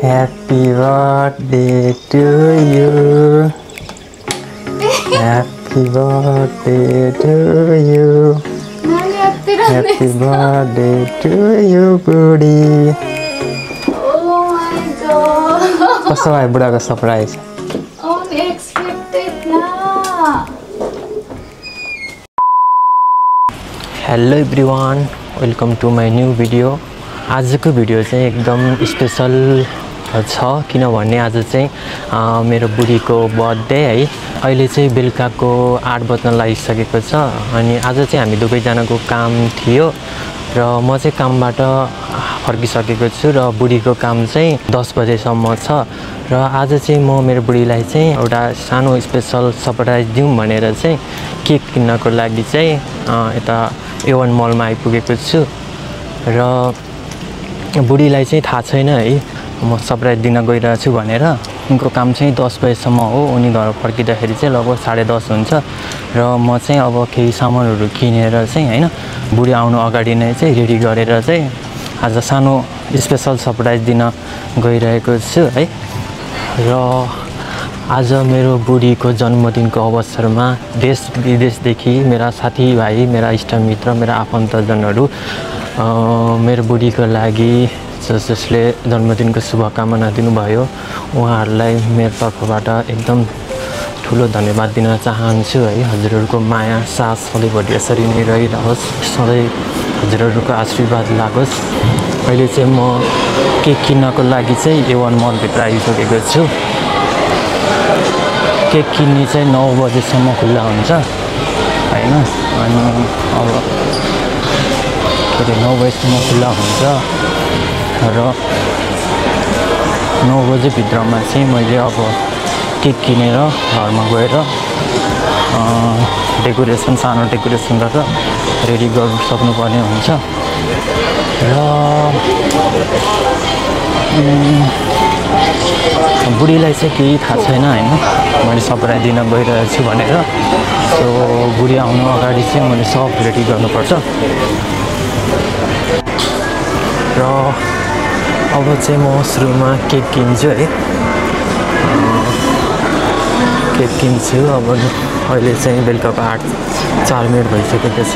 Happy birthday to you. Happy birthday to you. Happy birthday to you, buddy. Oh my god. What's my brother's surprise? Unexpected na. Hello everyone, welcome to my new video. आजको video चाहिँ एकदम special छ किनभने आज चाहिँ मेरो बुढीको birthday है। अहिले चाहिँ बेलुकाको 8 बज्न लागिसकेको छ अनि आज चाहिँ हामी दुवैजनाको काम थियो र म चाहिँ कामबाट फर्किसकेको छु र बुढीको काम चाहिँ 10 बजेसम्म छ र आज चाहिँ म मेरो बुढीलाई चाहिँ एउटा सानो स्पेशल सरप्राइज दिउँ भनेर चाहिँ केक किन्नको लागि चाहिँ यता A1 मलमा आइपुगेको छु र बुढीलाई चाहिँ थाहा छैन है म सरप्राइज दिन गइरहेको छु भनेर। उनको काम चाहिँ 10 बजेसम्म हो, उनी घर फर्किँदाखेरि चाहिँ लगभग 10:30 हुन्छ र म चाहिँ अब केही सामानहरू किनेर चाहिँ हैन बुढी आउनु अगाडि नै चाहिँ रेडी गरेर चाहिँ आज सानो स्पेशल सरप्राइज दिन गइरहेको छु है। र आज मेरो बुढीको जन्मदिनको अवसरमा देश विदेशदेखि मेरा साथीभाइ, मेरा इष्टमित्र, मेरा आफन्तजनहरू मेरो बुढीको लागि जसले जन्मदिनको शुभकामना दिनुभयो उहाँहरूलाई मेरो तर्फबाट एकदम ठुलो धन्यवाद दिन चाहन्छु है। हजुरहरूको माया साथ सधैँभरि यसरी नै रहिरहोस्, सधैँ हजुरहरूको आशीर्वाद लागोस्। अहिले चाहिँ म केक किन्नको लागि चाहिँ A1 मलभित्र आइसकेको छु। केक किन्ने चाहिँ 9 बजेसम्म खुल्ला हुन्छ हैन, अनि अब 9 बजेसम्म खुल्ला हुन्छ र 9 बजे भित्रमा चाहिँ मैले अब केक किनेर घरमा गएर डेकोरेसन, सानो डेकोरेसन गरेर रेडी गर्नु सक्नुपर्ने हुन्छ र बुढीलाई चाहिँ केही थाहा छैन हैन मैले सरप्राइज दिन गइरहेको छु भनेर। सो बुढी आउनु अगाडि चाहिँ मैले सब रेडी गर्नुपर्छ र अब चाहिँ म सुरुमा केक किन्छु है। केक किन्छु अब अहिले चाहिँ बेलुकाको 8:04 भइसकेको छ।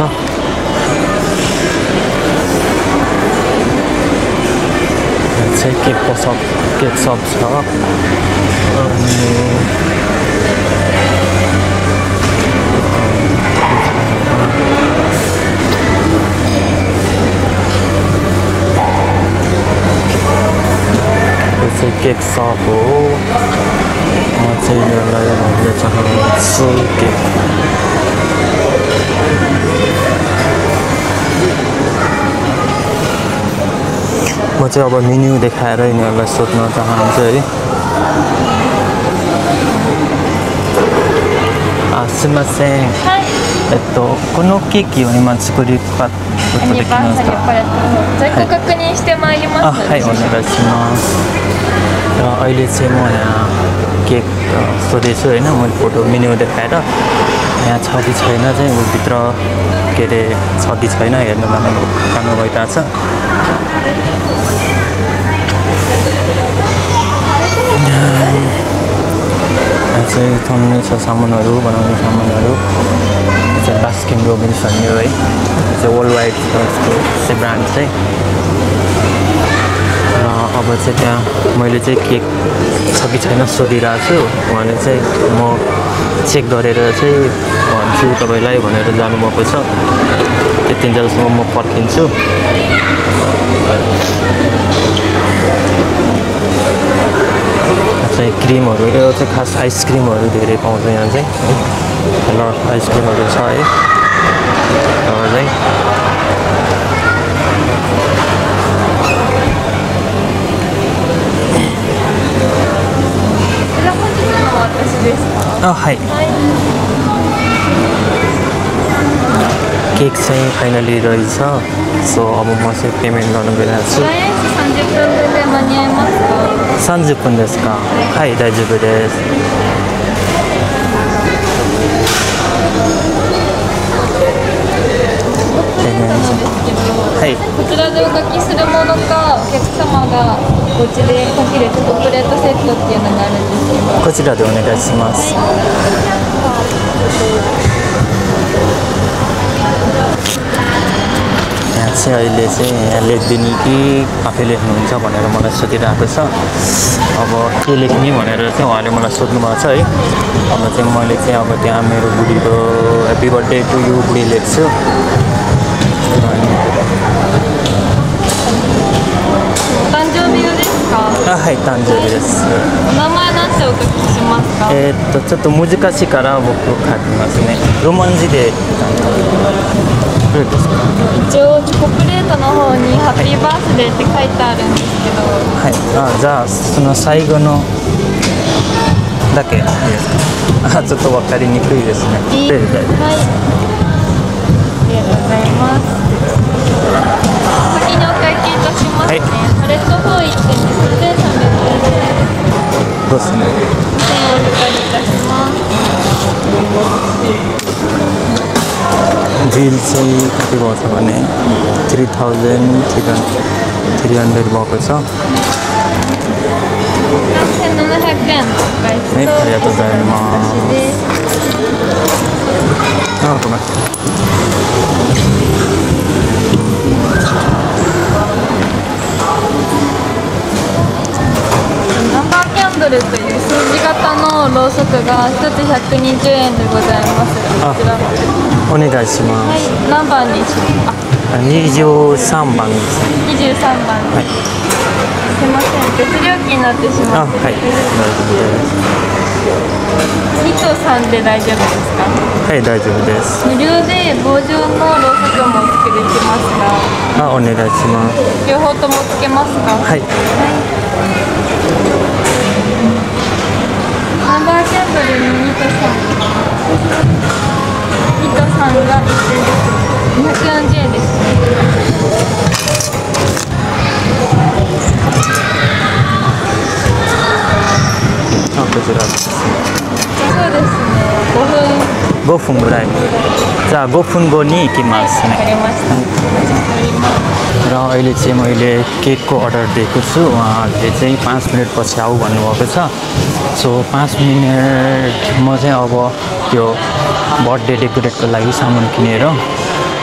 चाहिँ केक सप छ अनि केक सप हो। म चाहिँ यसलाई भन्न चाहन्छु केक म चाहिँ अब मेन्यु देखाएर यिनीहरूलाई सोध्न चाहन्छु है। すみません。このケーキを今作りかことできますか？在庫確認してまいります。はい、お願いします。र अहिले चाहिँ म यहाँ केक सोधेछु हैन, मैले फोटो मेन्यु देखाएर यहाँ छ कि छैन चाहिँ भित्र के अरे छ कि छैन हेर्न जानु गइरहेको छ। चाहिँ थन्ने छ सामानहरू, बनाउने सामानहरू चाहिँ बास्किन रोबिन्स भन्ने हो है, चाहिँ वर्ल्ड वाइड चाहिँ ब्रान्ड चाहिँ। र अब चाहिँ त्यहाँ मैले चाहिँ केक छ कि छैन सोधिरहेको छु, उहाँले चाहिँ म चेक गरेर चाहिँ भन्छु तपाईँलाई भनेर जानुभएको छ। त्यतिन्जेलसम्म म पर्खिन्छु। चाहिँ क्रिमहरू यो चाहिँ खास आइसक्रिमहरू धेरै पाउँछ यहाँ चाहिँ है, कलर आइसक्रिमहरू छ है। चाहिँはいकेक चाहिँ फाइनली रहेछ। सो अब म चाहिँ पेमेन्ट गर्न गइरहेको छु। 30分分で間に合いますか？30分ですか？はい、大丈夫です。はい、はいこちらでお書きするものか、お客様がお家で書けるチョコプレートセットっていうのがあるんですけど。こちらでお願いします。यहाँ चाहिँ अहिले चाहिँ यहाँ लेख्दिने कि आफै लेख्नुहुन्छ भनेर मलाई सोधिरहेको छ। अब के लेख्ने भनेर चाहिँ उहाँले मलाई सोध्नु भएको छ है। अब चाहिँ मैले चाहिँ अब त्यहाँ मेरो बुढीको ह्याप्पी बर्थडे टु यु बुढी लेख्छु।はい、誕生日です。名前なんてお書きしますか？ちょっと難しいから僕書きますね。ロマン字で。どれですか？一応チョコプレートの方にハッピーバースデーって書いてあるんですけど。はい。じゃあその最後のだけいいですか？ちょっと分かりにくいですね。はい。ありがとうございます。先にお会計いたしますね。パレット4一点で1300円です。どうですね。1000円お預かりいたします。बिल चाहिँ कति भएको छ भने 3300 भएको छ। 1700円お返しと。はい、ありがとうございます。ごめん。ナンバーキャンドルという数字型のろうそくが1つ120円でございます。こちらお願いします。はい、何番にしますか？23番です。23番です。すいません、別料金になってしまって。はい、大丈夫です。2と3で大丈夫ですか？はい、大丈夫です。無料で棒状のろうそくもお付けできますが。お願いします。両方ともつけますか？はい。ナンバーキャンドルに2と3。2と3が1点です。240円です。こちらです。そうですね。5分ぐらい。じゃあ5分後に行きますね。わかりました。र अहिले चाहिँ मैले केकको अर्डर दिएको छु। उहाँले चाहिँ 5 मिनटपछि आऊ भन्नुभएको छ। सो 5 मिनट म चाहिँ अब त्यो बर्थडे डेकोरेटको लागि सामान किनेर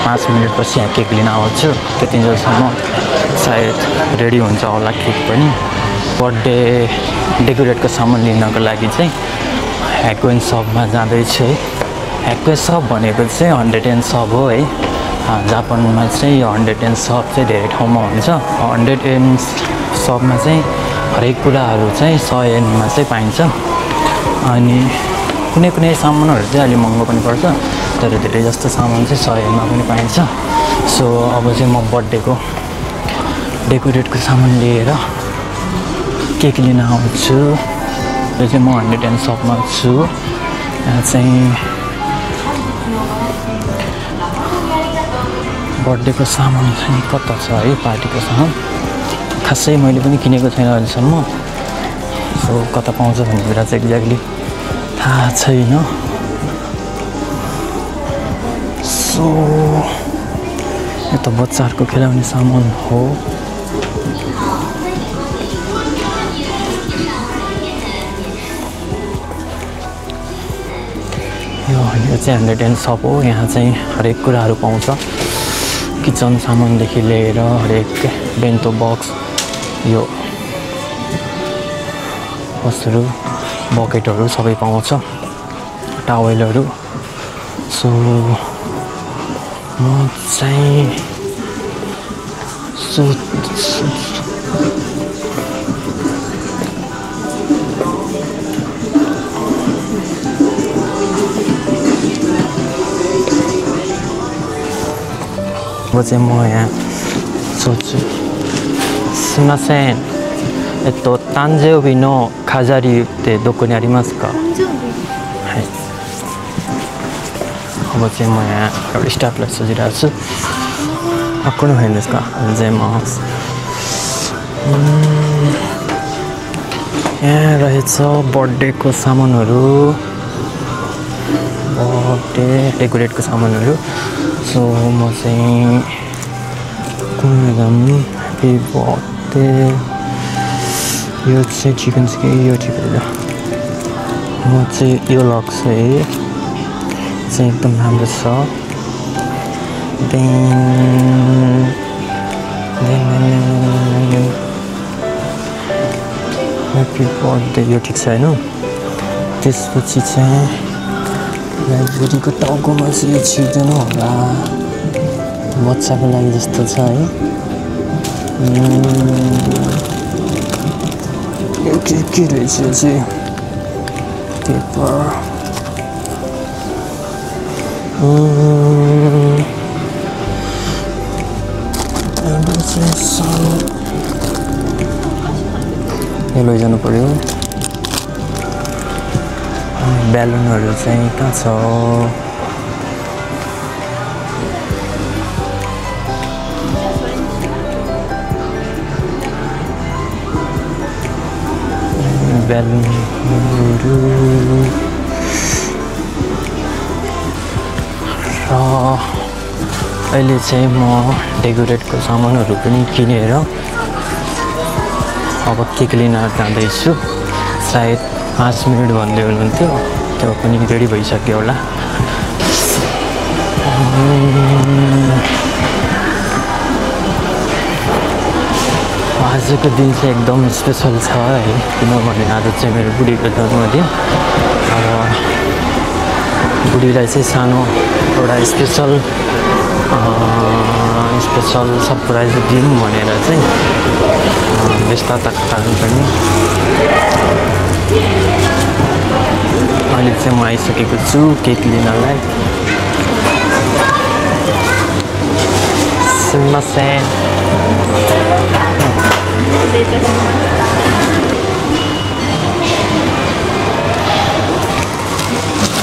5 मिनटपछि यहाँ केक लिन आउँछु। त्यतिन्जेलसम्म सायद रेडी हुन्छ होला केक पनि। बर्थडे डेकोरेटको सामान लिनको लागि चाहिँ ह्याक्वेन सपमा जाँदैछु है। ह्याक्वेन सप भनेको चाहिँ 100 सप हो है। जापानमा चाहिँ यो 100 सप चाहिँ धेरै ठाउँमा हुन्छ। 100 सपमा चाहिँ हरेक कुराहरू चाहिँ 100 येनमा चाहिँ पाइन्छ। अनि कुनै कुनै सामानहरू चाहिँ अलि महँगो पनि पर्छ, तर धेरै जस्तो सामान चाहिँ 100 येनमा पनि पाइन्छ। सो अब चाहिँ म बर्थडेको डेकोरेटको सामान लिएर केक लिन आउँछु। यो चाहिँ म 100 सपमा छु। यहाँ चाहिँ बर्थडेको सामान चाहिँ कता छ है, पार्टीको सामान खासै मैले पनि किनेको छैन अहिलेसम्म। सो कता पाउँछ भन्ने कुरा चाहिँ एक्ज्याक्टली थाहा छैन। सो यो त बच्चाहरूको खेलाउने सामान हो। यो चाहिँ 100 सप हो। यहाँ चाहिँ हरेक कुराहरू पाउँछ। किचन सामानदेखि लिएर हरेक बेन्तो बक्स, यो वस्तुहरू, बकेटहरू सबै पाउँछ, टावेलहरू। सो म चाहिँ म यहाँ सोच्छु।すみません。誕生日の飾りってどこにありますか？はい。अब चाहिँ म यहाँ एउटा स्टाफलाई सोधिरहेको छु। कोの辺ですか？ありがとうございます。यहाँ रहेछ बर्थडेको सामानहरू, बर्थडे डेकोरेटको सामानहरू। सो म चाहिँ ह्याप्पी बर्थडे यो चाहिँ चिकन छ कि यो ठिकै म चाहिँ यो लाग्छ है चाहिँ एकदम राम्रो छ ह्याप्पी बर्थडे यो ठिक छ होइन त्यसपछि चाहिँ बुढीको टाउकोमा चाहिँ यो छिर्दैन होला बच्चाको लागि जस्तो छ है यो के रहेछ यो चाहिँ पेपर यो लैजानु पर्यो ब्यालुनहरू चाहिँ कहाँ छ ब्यालुनहरू र अहिले चाहिँ म डेकोरेटको सामानहरू पनि किनेर अब केक लिन जाँदैछु सायद 5 मिनट भन्दै हुनुहुन्थ्यो त्यो पनि रेडी भइसक्यो होला आजको दिन चाहिँ एकदम स्पेसल छ है किनभने आज चाहिँ मेरो बुढीको जन्मदिन अब बुढीलाई चाहिँ सानो एउटा स्पेसल सरप्राइज दिउँ भनेर चाहिँ व्यस्तताको कारण पनि अहिले चाहिँ म आइसकेको छु केक लिनलाई सुन्नुहोस्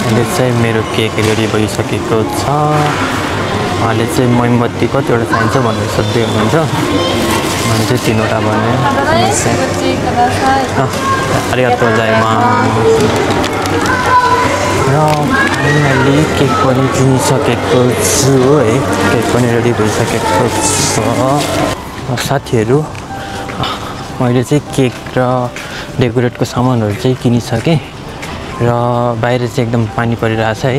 अहिले चाहिँ मेरो केक रेडी भइसकेको छ उहाँले चाहिँ मोमबत्ती कतिवटा चाहिन्छ भनेर सोध्दै हुनुहुन्छ मैले चाहिँ 3वटा भने आरिगातो गोजाइमासु र मैले केक पनि किनिसकेको छु है केक पनि रेडी भइसकेको छ साथीहरू मैले चाहिँ केक र डेकोरेटको सामानहरू चाहिँ किनिसकेँ र बाहिर चाहिँ एकदम पानी परिरहेछ है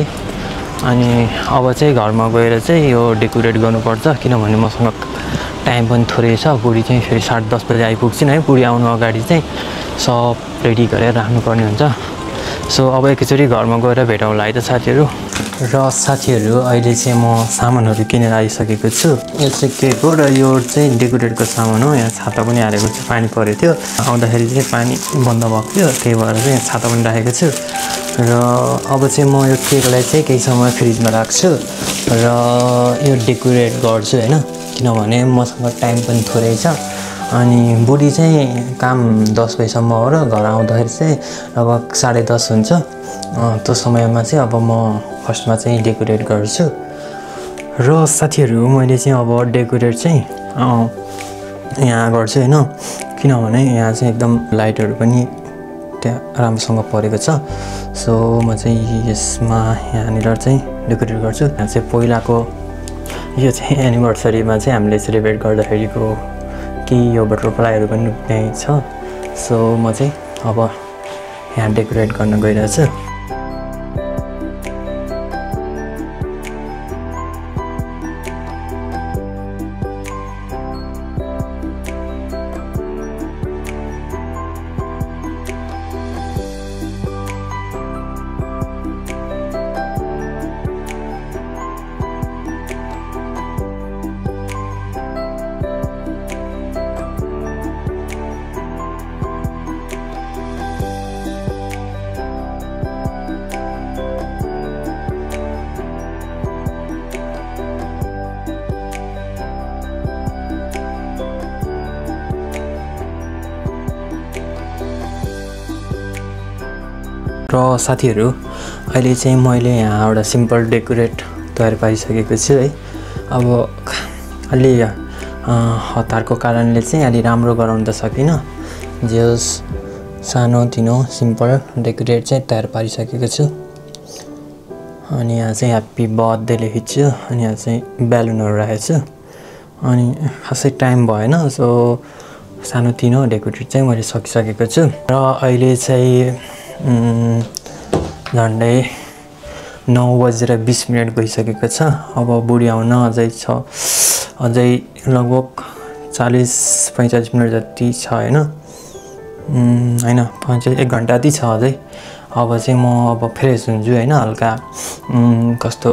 अनि अब चाहिँ घरमा गएर चाहिँ यो डेकोरेट गर्नुपर्छ किनभने मसँग टाइम पनि थोरै छ बुढी चाहिँ फेरि 10:30 बजे आइपुग्छिन् है बुढी आउनु अगाडि चाहिँ सब रेडी गरेर राख्नुपर्ने हुन्छ सो अब एकैचोटि घरमा गएर भेटौँला है त साथीहरू र साथीहरू अहिले चाहिँ म सामानहरू किनेर आइसकेको छु यो चाहिँ केक हो र यो चाहिँ डेकोरेटको सामान हो यहाँ छाता पनि हालेको छु पानी परेको थियो आउँदाखेरि चाहिँ पानी बन्द भएको थियो त्यही भएर चाहिँ यहाँ छाता पनि राखेको छु र अब चाहिँ म यो केकलाई चाहिँ केही समय फ्रिजमा राख्छु र यो डेकोरेट गर्छु होइन किनभने मसँग टाइम पनि थोरै छ अनि बुढी चाहिँ काम 10 बजीसम्म हो र घर आउँदाखेरि चाहिँ लगभग 10:30 हुन्छ त्यो समयमा चाहिँ अब म फर्स्टमा चाहिँ डेकोरेट गर्छु र साथीहरू मैले चाहिँ अब डेकोरेट चाहिँ यहाँ गर्छु होइन किनभने यहाँ चाहिँ एकदम लाइटहरू पनि त्यहाँ राम्रोसँग परेको छ सो म चाहिँ यसमा यहाँनिर चाहिँ डेकोरेट गर्छु यहाँ चाहिँ पहिलाको यो चाहिँ एनिभर्सरीमा चाहिँ हामीले सेलिब्रेट गर्दाखेरिको केही यो बटरफ्लाईहरू पनि त्यहीँ छ सो म चाहिँ अब यहाँ डेकोरेट गर्न गइरहेछु र साथीहरू अहिले चाहिँ मैले यहाँ एउटा सिम्पल डेकोरेट तयार पारिसकेको छु है अब अलि हतारको कारणले चाहिँ अलि राम्रो गराउन त सकिनँ जे होस् सानो तिनो सिम्पल डेकोरेट चाहिँ तयार पारिसकेको छु अनि यहाँ चाहिँ ह्याप्पी बर्थडे लेखेको छु अनि यहाँ चाहिँ बेलुनहरू राखेको छु अनि खासै टाइम भएन सो सानोतिनो डेकोरेट चाहिँ मैले सकिसकेको छु र अहिले चाहिँ झन्डै 9:20 गइसकेको छ अब बुढी आउन अझै छ अझै लगभग 40-45 मिनट जति छ हैन हैन 1 घण्टा जति छ अझै अब चाहिँ म अब फ्रेस हुन्छु हैन हल्का कस्तो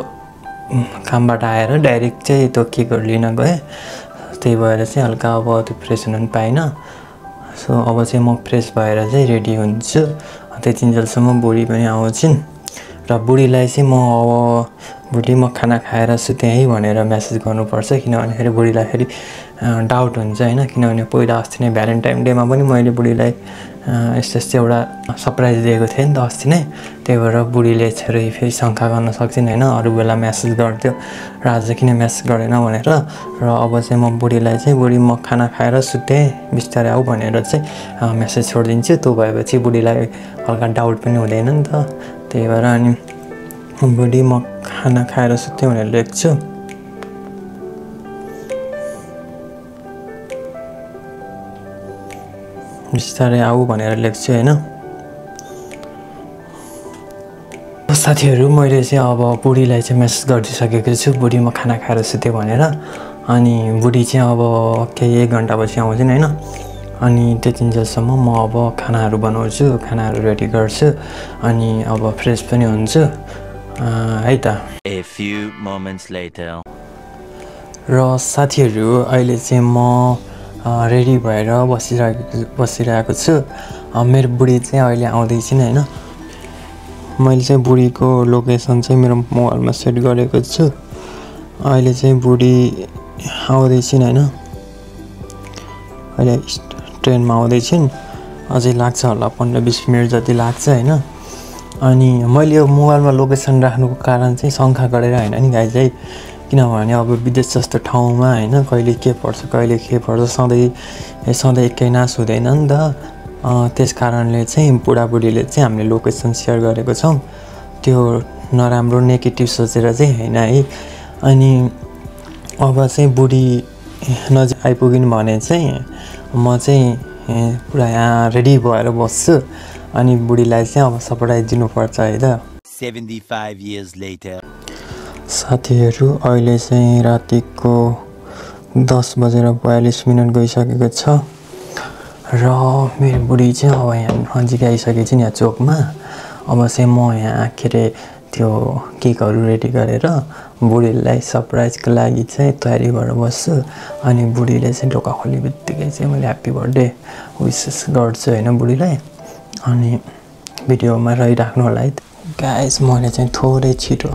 कामबाट आएर डाइरेक्ट चाहिँ त्यो केकहरु लिन गए त्यही भएर चाहिँ हल्का अब त्यो फ्रेस हुन पाइन सो अब चाहिँ म फ्रेस भएर चाहिँ रेडी हुन्छु त्यतिन्जेलसम्म बुढी पनि आउँछिन् र बुढीलाई चाहिँ म अब बुढी म खाना खाएर सुते है भनेर मेसेज गर्नुपर्छ किनभने फेरि बुढीलाई फेरि डाउट हुन्छ हैन किनभने पहिला अस्ति नै भ्यालेन्टाइन डेमा पनि मैले बुढीलाई यस्तो एउटा सरप्राइज दिएको थिएँ नि त अस्ति नै त्यही भएर बुढीले फेरि शंका गर्न सक्छिन् हैन अरु बेला मेसेज गर्थ्यो र आज किन मेसेज गरेन भनेर र अब चाहिँ म बुढीलाई चाहिँ बुढी म खाना खाएर सुते बिस्तारै आऊ भनेर चाहिँ मेसेज छोडिदिन्छु त्यो भएपछि बुढीलाई हल्का डाउट पनि हुँदैन नि त त्यही भएर अनि बुढी म खाना खाएर सुते भनेर लेख्छु बिस्तारै आऊ भनेर लेख्छु हैन साथीहरु मैले चाहिँ अब बुढीलाई चाहिँ मेसेज गरिसकेको छु बुढी म खाना खाएर सुते भनेर अनि बुढी चाहिँ अब केही 1 घण्टापछि आउँछिन् हैन अनि त्यतिन्जेलसम्म म अब खानाहरु बनाउँछु खानाहरु रेडी गर्छु अनि अब फ्रेस पनि हुन्छु है त A few moments later र साथीहरु अहिले चाहिँ म रेडी भएर बसिरहेको छु मेरो बुढी चाहिँ अहिले आउँदै छिन् हैन मैले चाहिँ बुढीको लोकेसन चाहिँ मेरो मोबाइलमा सेट गरेको छु अहिले चाहिँ बुढी आउँदै छिन् हैन अहिले ट्रेनमा आउँदै छिन् अझै लाग्छ होला 15-20 मिनेट जति लाग्छ हैन अनि मैले यो मोबाइलमा लोकेसन राख्नुको कारण चाहिँ शंका गरेर हैन नि गाइस है किनभने अब विदेश जस्तो ठाउँमा हैन कहिले के पर्छ कहिले के पर्छ सधैँ एकै नास हुँदैन नि त त्यसकारणले चाहिँ बुढाबुढीले चाहिँ हामीले लोकेसन शेयर गरेको छौं त्यो नराम्रो नेगेटिभ सोचेर चाहिँ हैन है अनि अब चाहिँ बुढी नजिक आइपुगिन् भने चाहिँ म चाहिँ पुरा यहाँ रेडी भएर बस्छु अनि बुढीलाई चाहिँ अब सरप्राइज दिनुपर्छ है त 75 years later साथीहरु अहिले चाहिँ रातिको 10:42 गइसकेको छ र मेरो बुढी चाहिँ अब यहाँ नजिक आइसकेको छ यहाँ चोकमा अब चाहिँ म यहाँ के त्यो केकहरु रेडी गरेर बुढीलाई सरप्राइजको लागि चाहिँ तयारी भएर बस्छु अनि बुढीले चाहिँ ढोका खोल्नेबित्तिकै चाहिँ मैले ह्यापी बर्थडे विशेस गर्छु हैन बुढीलाई अनि भिडियोमा रहिराख्नु होला है गाइस मैले चाहिँ थोरै छिटो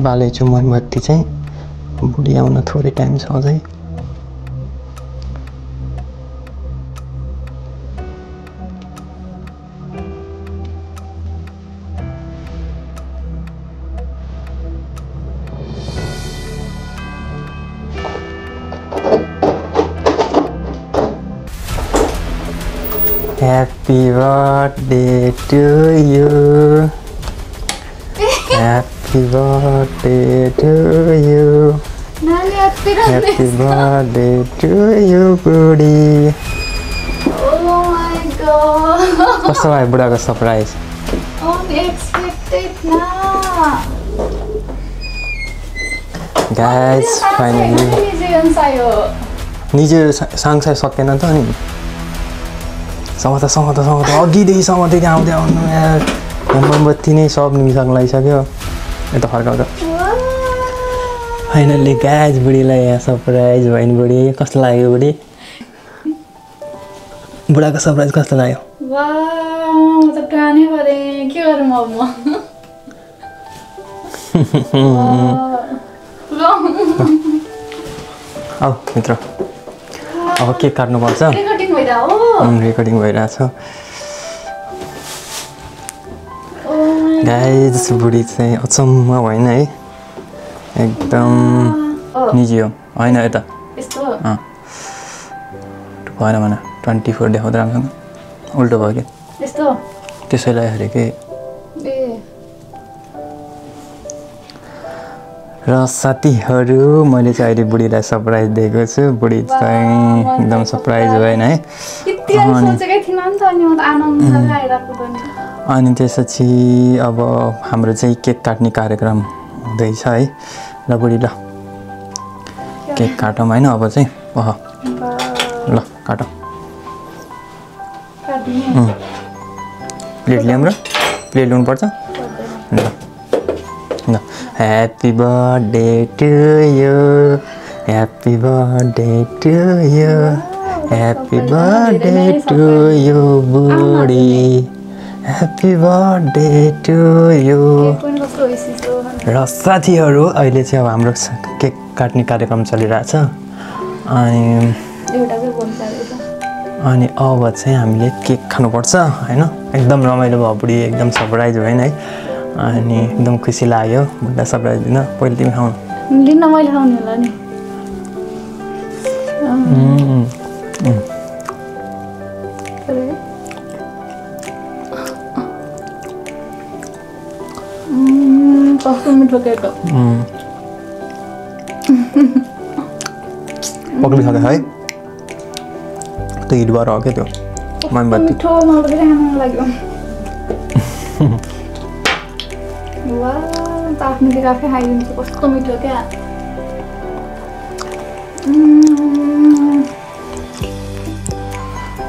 बालेछु मोमबत्ती चाहिँ बुढी आउन थोरै टाइम छ अझै Happy birthday to you. Happy birthday to you. Happy birthday to you, buddy. Oh my god. कस्तो भयो बुढाको surprise Unexpected na. Guys, finally. निजे सांगसाय सकेन त नि समाता अघिदेखि समातेको आउँदै आउनु यार मोमबत्ती नै सब निमिसँग लागिसक्यो यता फर्काउँदा फाइनल्ली गाइस बुढीलाई यहाँ सरप्राइज भयो नि बुढी कस्तो लाग्यो बुढी बुढाको सरप्राइज कस्तो लाग्यो वाउ म त कानै भरे के गरौँ अब म आऊ मित्र अब केक काट्नु पर्छ रेकर्डिङ भइरहेछ गाइस बुढी चाहिँ अचम्म भएन है एकदम निजी हो हैन यता यस्तो भएन भने 24 देखाउँदा राम्रोसँग उल्टो भयो के यस्तो त्यसैलाई हेरे के र साथीहरू मैले चाहिँ अहिले बुढीलाई सरप्राइज दिएको छु बुढी चाहिँ एकदम सरप्राइज भएन है अनि त्यसपछि अब हाम्रो चाहिँ केक काट्ने कार्यक्रम हुँदैछ है ल बुढी ल केक काटौँ होइन अब चाहिँ ल काटौँ प्लेट ल्याउँ र प्लेट ल्याउनुपर्छ ल ल happy birthday to you happy birthday to you happy birthday to you बुढी ह्याप्पी बर्थडे टु यु र साथीहरू अहिले चाहिँ अब हाम्रो केक काट्ने कार्यक्रम चलिरहेछ अनि अब चाहिँ हामीले केक खानुपर्छ होइन एकदम रमाइलो भयो बुढी एकदम सरप्राइज भएन है अनि एकदम खुसी लाग्यो बुढा सरप्राइज दिन पहिले तिमी खाऊ लिन मैले खाउने होला नि कस्तो मिठो केक हो पक्कै छ है त्यो हिट भएर हो क्या त्यो मोमबत्ती मिठो मलाई पनि खान लाग्यो वा आफ्नो केक आफै खाइदिन्छ कस्तो मिठो क्या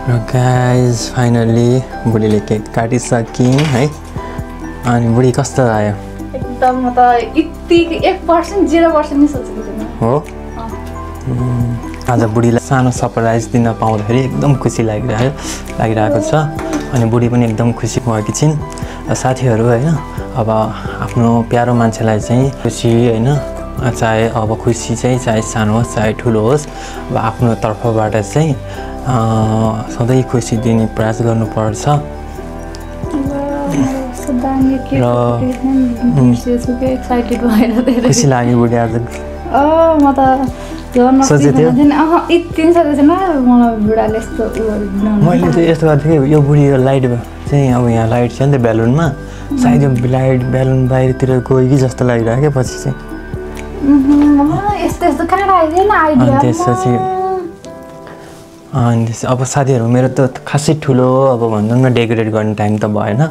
र गाइज फाइनली बुढीले केक काटिसक्यौँ है अनि बुढी कस्तो आयो एकदम म त यति 1% 0% नि सोचेको थिएन हो आज बुढीलाई सानो सरप्राइज दिन पाउँदाखेरि एकदम खुसी लागिरहेको छ अनि बुढी पनि एकदम खुसी भएकी छिन् साथीहरू होइन अब आफ्नो प्यारो मान्छेलाई चाहिँ खुसी होइन चाहे अब खुसी चाहिँ चाहे सानो होस् चाहे ठुलो होस् अब आफ्नो तर्फबाट चाहिँ सधैँ खुसी दिने प्रयास गर्नुपर्छ खुसी लाग्यो बुढी आज म त मैले चाहिँ यस्तो गर्थेँ कि यो बुढी लाइट चाहिँ अब यहाँ लाइट छ नि त बेलुनमा सायद यो लाइट बेलुन बाहिरतिर गयो कि जस्तो लागिरहेको क्या पछि चाहिँ अनि त्यसपछि अब साथीहरू मेरो त खासै ठुलो अब भन्छौँ न डेकोरेट गर्ने टाइम त भएन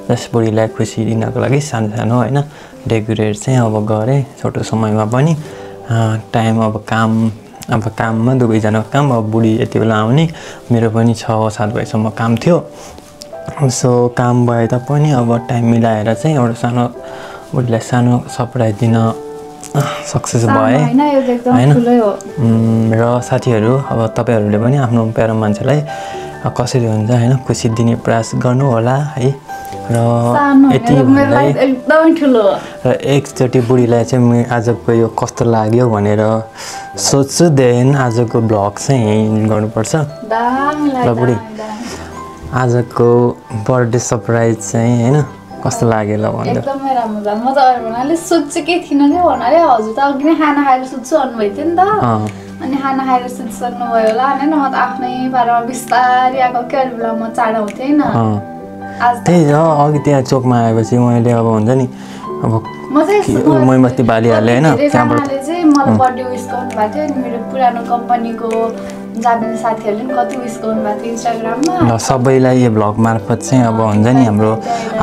जस बुढीलाई खुसी दिनको लागि सानो सानो होइन डेकोरेट चाहिँ अब गरेँ छोटो समयमा पनि टाइम अब काममा दुवैजनाको काम अब बुढी यति बेला आउने मेरो पनि 6-7 बजीसम्म काम थियो सो काम भए तापनि अब टाइम मिलाएर चाहिँ एउटा सानो बुढीलाई सानो सरप्राइज दिन सक्सेस भए होइन र साथीहरू अब तपाईँहरूले पनि आफ्नो प्यारो मान्छेलाई कसरी हुन्छ होइन खुसी दिने प्रयास गर्नु होला है र यति र एकचोटि बुढीलाई चाहिँ आजको यो कस्तो लाग्यो भनेर सोच्छु देन आजको भ्लग चाहिँ यहीँ गर्नुपर्छ र बुढी आजको बर्थडे सरप्राइज चाहिँ होइन कस्तो लाग्यो ल भन्दा एकदमै राम्रो लाग्यो म त अरू भन्नाले सोचेकै थिइनँ कि भन्नाले हजुर त अघि नै खाना खाएर सुत्छु भन्नुभएको थियो नि त अनि खाना खाएर सुतिसक्नुभयो होला होइन म त आफ्नै पारामा बिस्तारै आएको के अरू बेला म चाँडो हुन्थेँ होइन त्यही हो अघि त्यहाँ चोकमा आएपछि मैले अब हुन्छ नि अब मोमबत्ती बालिहालेँ होइन त्यहाँबाट चाहिँ मलाई बर्थडे विस गर्नुभएको थियो अनि मेरो पुरानो कम्पनीको जाने साथीहरूले पनि कति विस गर्नुभएको थियो इन्स्टाग्राममा सबैलाई यो भ्लग मार्फत चाहिँ अब हुन्छ नि हाम्रो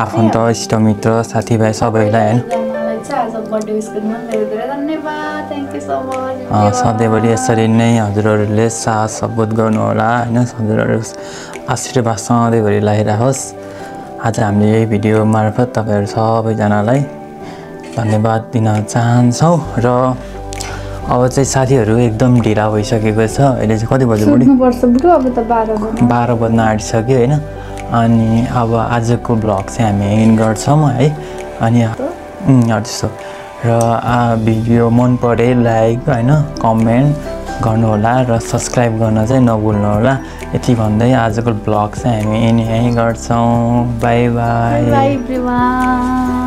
आफन्त इष्टमित्र साथीभाइ सबैलाई होइन सधैँभरि यसरी नै हजुरहरूले साथ सपोर्ट गर्नुहोला होइन हजुरहरू आशीर्वाद सधैँभरि लगाइरहोस् आज हामीले यही भिडियो मार्फत तपाईँहरू सबैजनालाई धन्यवाद दिन चाहन्छौँ र अब चाहिँ साथीहरू एकदम ढिला भइसकेको छ अहिले चाहिँ कति बज्यो बुढी 12 बज्न आँटिसक्यो होइन अनि अब आजको भ्लग चाहिँ हामी एन्ड गर्छौँ है अनि त्यस्तो र भिडियो मन परे लाइक होइन कमेन्ट गर्नुहोला र सब्सक्राइब गर्न चाहिँ नभुल्नु होला यति भन्दै आजको भ्लग चाहिँ हामी यहीँ गर्छौँ बाई बाई एभ्रीवान